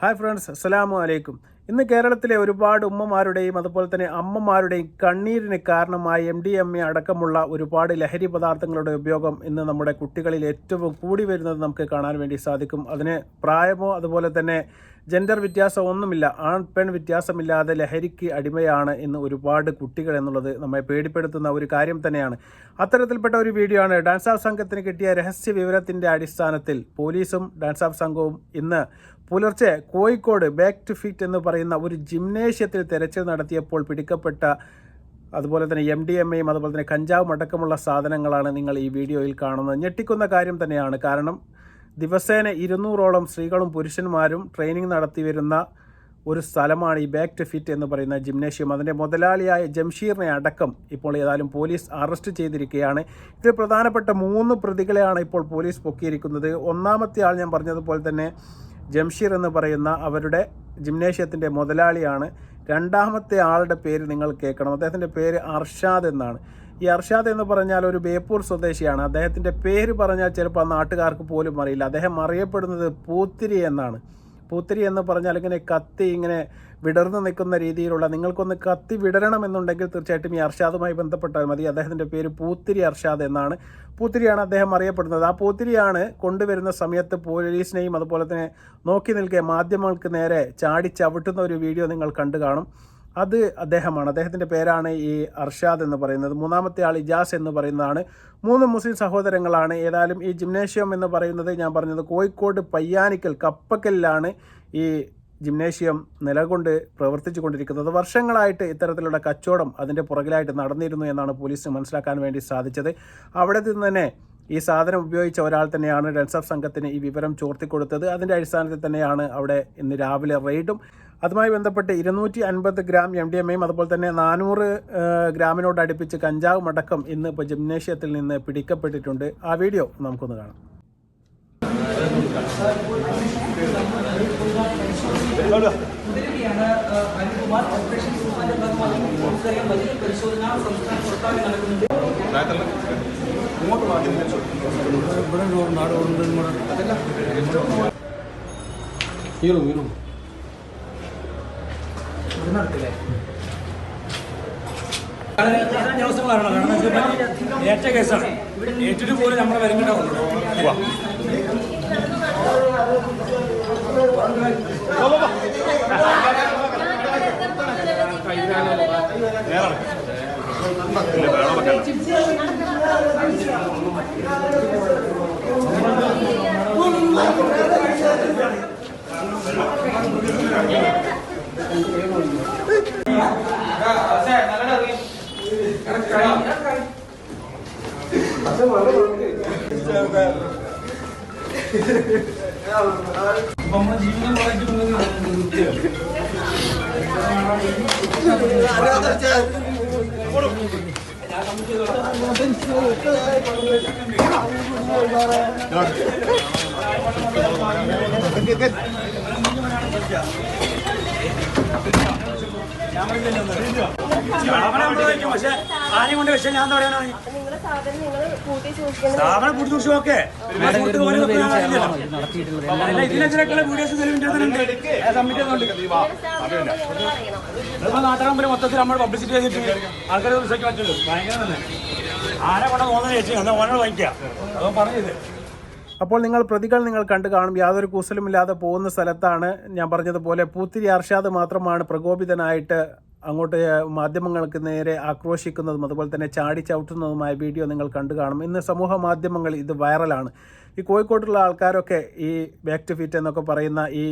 Hi friends, അസ്സലാമു അലൈക്കും. ഇന്ന് കേരളത്തിലെ ഒരുപാട് ഉമ്മമാരുടെയും അതുപോലെ തന്നെ അമ്മമാരുടെയും കണ്ണീരിന് കാരണമായ MDMA അടക്കമുള്ള ഒരുപാട് ലഹരി പദാർത്ഥങ്ങളുടെ ഉപയോഗം ഇന്ന് നമ്മുടെ കുട്ടികളിൽ ഏറ്റവും കൂടി വരുന്നത് നമുക്ക് കാണാൻ വേണ്ടി സാധിക്കും. അതിന് പ്രായമോ അതുപോലെ തന്നെ ജെൻഡർ വ്യത്യാസം ഒന്നുമില്ല, ആൺ പെൺ വ്യത്യാസമില്ലാതെ ലഹരിക്ക് അടിമയാണ് ഇന്ന് ഒരുപാട് കുട്ടികൾ എന്നുള്ളത് നമ്മെ പേടിപ്പെടുത്തുന്ന ഒരു കാര്യം തന്നെയാണ്. അത്തരത്തിൽപ്പെട്ട ഒരു വീഡിയോ ആണ്. ഡാൻസ് ഓഫ് സംഘത്തിന് കിട്ടിയ രഹസ്യ വിവരത്തിൻ്റെ അടിസ്ഥാനത്തിൽ പോലീസും ഡാൻസ് ഓഫ് സംഘവും ഇന്ന് പുലർച്ചെ കോഴിക്കോട് ബാക്ക് ടു ഫിറ്റ് എന്ന് പറയുന്ന ഒരു ജിംനേഷ്യത്തിൽ തെരച്ചിൽ നടത്തിയപ്പോൾ പിടിക്കപ്പെട്ട അതുപോലെ തന്നെ MDMAയും അതുപോലെ തന്നെ കഞ്ചാവും അടക്കമുള്ള സാധനങ്ങളാണ് നിങ്ങൾ ഈ വീഡിയോയിൽ കാണുന്നത്. ഞെട്ടിക്കുന്ന കാര്യം തന്നെയാണ്. കാരണം ദിവസേന 200ഓളം സ്ത്രീകളും പുരുഷന്മാരും ട്രെയിനിങ് നടത്തി വരുന്ന ഒരു സ്ഥലമാണ് ഈ ബാക്ക് ടു ഫിറ്റ് എന്ന് പറയുന്ന ജിംനേഷ്യം. അതിൻ്റെ മുതലാളിയായ ജംഷീറിനെ അടക്കം ഇപ്പോൾ ഏതായാലും പോലീസ് അറസ്റ്റ് ചെയ്തിരിക്കുകയാണ്. ഇതിൽ പ്രധാനപ്പെട്ട 3 പ്രതികളെയാണ് ഇപ്പോൾ പോലീസ് പൊക്കിയിരിക്കുന്നത്. ഒന്നാമത്തെ ആൾ ഞാൻ പറഞ്ഞതുപോലെ തന്നെ ജംഷീർ എന്ന് പറയുന്ന അവരുടെ ജിംനേഷ്യത്തിൻ്റെ മുതലാളിയാണ്. രണ്ടാമത്തെ ആളുടെ പേര് നിങ്ങൾ കേൾക്കണം. അദ്ദേഹത്തിൻ്റെ പേര് അർഷാദ് എന്നാണ്. ഈ അർഷാദ് എന്ന് പറഞ്ഞാൽ ഒരു ബേപ്പൂർ സ്വദേശിയാണ്. അദ്ദേഹത്തിൻ്റെ പേര് പറഞ്ഞാൽ ചിലപ്പോൾ നാട്ടുകാർക്ക് പോലും അറിയില്ല. അദ്ദേഹം അറിയപ്പെടുന്നത് പൂത്തിരി എന്നാണ്. പൂത്തിരി എന്ന് പറഞ്ഞാൽ ഇങ്ങനെ കത്തി ഇങ്ങനെ വിടർന്ന് നിൽക്കുന്ന രീതിയിലുള്ള, നിങ്ങൾക്കൊന്ന് കത്തി വിടരണമെന്നുണ്ടെങ്കിൽ തീർച്ചയായിട്ടും ഈ അർഷാദുമായി ബന്ധപ്പെട്ടാൽ മതി. അദ്ദേഹത്തിൻ്റെ പേര് പൂത്തിരി അർഷാദ് എന്നാണ്. പൂത്തിരിയാണ് അദ്ദേഹം അറിയപ്പെടുന്നത്. ആ പൂത്തിരിയാണ് കൊണ്ടുവരുന്ന സമയത്ത് പോലീസിനെയും അതുപോലെ തന്നെ നോക്കി നിൽക്കെ മാധ്യമങ്ങൾക്ക് നേരെ ചാടി ചവിട്ടുന്ന ഒരു വീഡിയോ നിങ്ങൾ കണ്ടു കാണും. അത് അദ്ദേഹമാണ്. അദ്ദേഹത്തിൻ്റെ പേരാണ് ഈ അർഷാദ് എന്ന് പറയുന്നത്. മൂന്നാമത്തെ ആൾ ഇജാസ് എന്ന് പറയുന്നതാണ്. 3 മുസ്ലിം സഹോദരങ്ങളാണ്. ഏതായാലും ഈ ജിംനേഷ്യം എന്ന് പറയുന്നത് ഞാൻ പറഞ്ഞത് കോഴിക്കോട് പയ്യാനിക്കൽ കപ്പക്കലിലാണ് ഈ ജിംനേഷ്യം നിലകൊണ്ട് പ്രവർത്തിച്ചു കൊണ്ടിരിക്കുന്നത്. വർഷങ്ങളായിട്ട് ഇത്തരത്തിലുള്ള കച്ചവടം അതിൻ്റെ പുറകിലായിട്ട് നടന്നിരുന്നു എന്നാണ് പോലീസിന് മനസ്സിലാക്കാൻ വേണ്ടി സാധിച്ചത്. അവിടെ നിന്ന് തന്നെ ഈ സാധനം ഉപയോഗിച്ച ഒരാൾ തന്നെയാണ് ഡാൻസ് ഓഫ് സംഘത്തിന് ഈ വിവരം ചോർത്തിക്കൊടുത്തത്. അതിൻ്റെ അടിസ്ഥാനത്തിൽ തന്നെയാണ് അവിടെ ഇന്ന് രാവിലെ റെയ്ഡും അതുമായി ബന്ധപ്പെട്ട് 250 ഗ്രാം MDMAയും അതുപോലെ തന്നെ 400 ഗ്രാമിനോട് അടുപ്പിച്ച് കഞ്ചാവും അടക്കം ഇന്ന് ഇപ്പോൾ ജിംനേഷ്യത്തിൽ നിന്ന് പിടിക്കപ്പെട്ടിട്ടുണ്ട്. ആ വീഡിയോ നമുക്കൊന്ന് കാണാം. ഏറ്റ കേസാണ്. ഏറ്റിട്ട് പോലും നമ്മളെ വരുന്നുണ്ടാവുള്ളൂ. പക്ഷെ ആരെയും കൊണ്ട് വിഷയം ഞാൻ എന്താ പറയാനാണ്? സ്ഥാപനം പൂട്ടി സൂക്ഷിച്ചു. ഓക്കെ, ഇതിനെതിരൊക്കെയുള്ള വീഡിയോസ് നാട്ടുകാർ മൊത്തത്തിൽ നമ്മൾ പബ്ലിസിറ്റി ചെയ്തിട്ട് ആൾക്കാരെ വിശ്വസിക്കാൻ പറ്റുള്ളൂ. ഭയങ്കര തന്നെ ആരെ കൊണ്ടാ തോന്നുന്ന ചേച്ചി എന്താ ഓനോട് വാങ്ങിക്കുക അതോ പറഞ്ഞത്. അപ്പോൾ പ്രതികൾ കണ്ടു കാണും. യാതൊരു കൂസലുമില്ലാതെ പോകുന്ന സ്ഥലത്താണ് ഞാൻ പറഞ്ഞതുപോലെ പൂത്തിരി അർഷാദ് മാത്രമാണ് പ്രകോപിതനായിട്ട് അങ്ങോട്ട് മാധ്യമങ്ങൾക്ക് നേരെ ആക്രോശിക്കുന്നതും അതുപോലെ തന്നെ ചാടി ചവിട്ടുന്നതുമായ വീഡിയോ നിങ്ങൾ കണ്ടു കാണും. ഇന്ന് സമൂഹ മാധ്യമങ്ങൾ ഇത് വൈറലാണ്. ഈ കോഴിക്കോട്ടുള്ള ആൾക്കാരൊക്കെ ഈ ബാക്ക് ടു ഫിറ്റ് എന്നൊക്കെ പറയുന്ന ഈ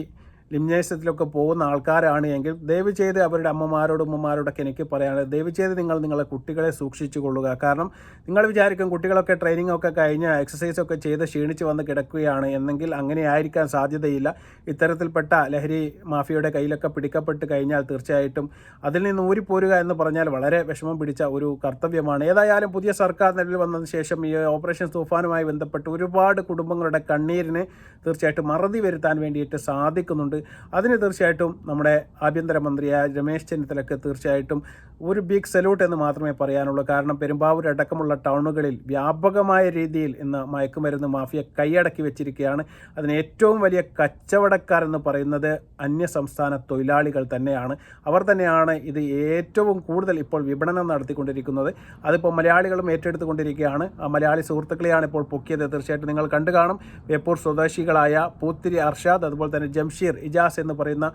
ജിംനേഷ്യത്തിലൊക്കെ പോകുന്ന ആൾക്കാരാണ് എങ്കിൽ ദയവ് ചെയ്ത് അവരുടെ അമ്മമാരോടും ഉമ്മമാരോടൊക്കെ എനിക്ക് പറയാനുള്ളത്, ദയവ് ചെയ്ത് നിങ്ങൾ നിങ്ങളെ കുട്ടികളെ സൂക്ഷിച്ചു കൊള്ളുക. കാരണം നിങ്ങൾ വിചാരിക്കും കുട്ടികളൊക്കെ ട്രെയിനിങ് ഒക്കെ കഴിഞ്ഞ് എക്സസൈസൊക്കെ ചെയ്ത് ക്ഷീണിച്ച് വന്ന് കിടക്കുകയാണ് എന്നെങ്കിൽ അങ്ങനെ ആയിരിക്കാൻ സാധ്യതയില്ല. ഇത്തരത്തിൽപ്പെട്ട ലഹരി മാഫിയയുടെ കയ്യിലൊക്കെ പിടിക്കപ്പെട്ട് കഴിഞ്ഞാൽ തീർച്ചയായിട്ടും അതിൽ നിന്ന് ഊരിപ്പോരുക എന്ന് പറഞ്ഞാൽ വളരെ വിഷമം പിടിച്ച ഒരു കർത്തവ്യമാണ്. ഏതായാലും പുതിയ സർക്കാർ നിലവിൽ വന്നതിന് ശേഷം ഈ ഓപ്പറേഷൻ തൂഫാനുമായി ബന്ധപ്പെട്ട് ഒരുപാട് കുടുംബങ്ങളുടെ കണ്ണീരിന് തീർച്ചയായിട്ടും മറുതി വരുത്താൻ വേണ്ടിയിട്ട് സാധിക്കുന്നുണ്ട്. അതിന് തീർച്ചയായിട്ടും നമ്മുടെ ആഭ്യന്തരമന്ത്രിയായ രമേശ് ചെന്നിത്തലയ്ക്ക് തീർച്ചയായിട്ടും ഒരു ബിഗ് സല്യൂട്ട് എന്ന് മാത്രമേ പറയാനുള്ളൂ. കാരണം പെരുമ്പാവൂർ അടക്കമുള്ള ടൗണുകളിൽ വ്യാപകമായ രീതിയിൽ ഇന്ന് മയക്കുമരുന്ന് മാഫിയ കൈയടക്കി വെച്ചിരിക്കുകയാണ്. അതിന് ഏറ്റവും വലിയ കച്ചവടക്കാരെന്ന് പറയുന്നത് അന്യസംസ്ഥാന തൊഴിലാളികൾ തന്നെയാണ്. അവർ തന്നെയാണ് ഇത് ഏറ്റവും കൂടുതൽ ഇപ്പോൾ വിപണനം നടത്തിക്കൊണ്ടിരിക്കുന്നത്. അതിപ്പോൾ മലയാളികളും ഏറ്റെടുത്തുകൊണ്ടിരിക്കുകയാണ്. ആ മലയാളി സുഹൃത്തുക്കളെയാണ് ഇപ്പോൾ പൊക്കിയത്. തീർച്ചയായിട്ടും നിങ്ങൾ കണ്ടു കാണും. ബേപ്പൂർ സ്വദേശികളായ പൂത്തിരി അർഷാദ്, അതുപോലെ തന്നെ ജംഷീർ, ഇജാസ് എന്ന് പറയുന്ന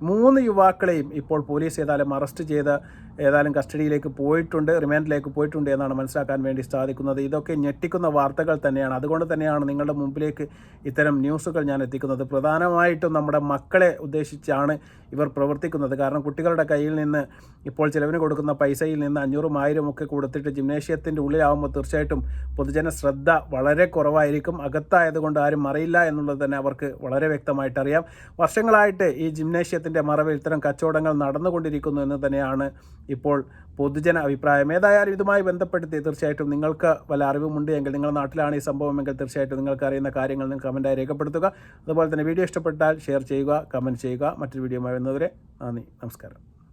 3 യുവാക്കളെയും ഇപ്പോൾ പോലീസ് അറസ്റ്റ് ചെയ്ത് കസ്റ്റഡിയിലേക്ക് പോയിട്ടുണ്ട്, റിമാൻഡിലേക്ക് പോയിട്ടുണ്ട് എന്നാണ് മനസ്സിലാക്കാൻ വേണ്ടി സാധിക്കുന്നത്. ഇതൊക്കെ ഞെട്ടിക്കുന്ന വാർത്തകൾ തന്നെയാണ്. അതുകൊണ്ട് തന്നെയാണ് നിങ്ങളുടെ മുമ്പിലേക്ക് ഇത്തരം ന്യൂസുകൾ ഞാൻ എത്തിക്കുന്നത്. പ്രധാനമായിട്ടും നമ്മുടെ മക്കളെ ഉദ്ദേശിച്ചാണ് ഇവർ പ്രവർത്തിക്കുന്നത്. കാരണം കുട്ടികളുടെ കയ്യിൽ നിന്ന് ഇപ്പോൾ ചിലവിന് കൊടുക്കുന്ന പൈസയിൽ നിന്ന് 500, 1000 ഒക്കെ കൊടുത്തിട്ട് ജിംനേഷ്യത്തിൻ്റെ ഉള്ളിലാവുമ്പോൾ തീർച്ചയായിട്ടും പൊതുജന ശ്രദ്ധ വളരെ കുറവായിരിക്കും. അകത്തായതുകൊണ്ട് ആരും അറിയില്ല എന്നുള്ളത് തന്നെ അവർക്ക് വളരെ വ്യക്തമായിട്ട് അറിയാം. വർഷങ്ങളായിട്ട് ഈ ജിംനേഷ്യത്തിൻ്റെ മറവിൽ ഇത്തരം കച്ചവടങ്ങൾ നടന്നുകൊണ്ടിരിക്കുന്നു എന്ന് തന്നെയാണ് ഇപ്പോൾ പൊതുജന അഭിപ്രായം. ഏതായാലും ഇതുമായി ബന്ധപ്പെടുത്തി തീർച്ചയായിട്ടും നിങ്ങൾക്ക് വല്ല അറിവുമുണ്ട് എങ്കിൽ, നിങ്ങളുടെ നാട്ടിലാണ് ഈ സംഭവമെങ്കിൽ തീർച്ചയായിട്ടും നിങ്ങൾക്ക് അറിയുന്ന കാര്യങ്ങൾ നിങ്ങൾ കമൻറ്റായി രേഖപ്പെടുത്തുക. അതുപോലെ തന്നെ വീഡിയോ ഇഷ്ടപ്പെട്ടാൽ ഷെയർ ചെയ്യുക, കമൻറ്റ് ചെയ്യുക. മറ്റൊരു വീഡിയോയുമായി വരുന്നവരെ നന്ദി, നമസ്കാരം.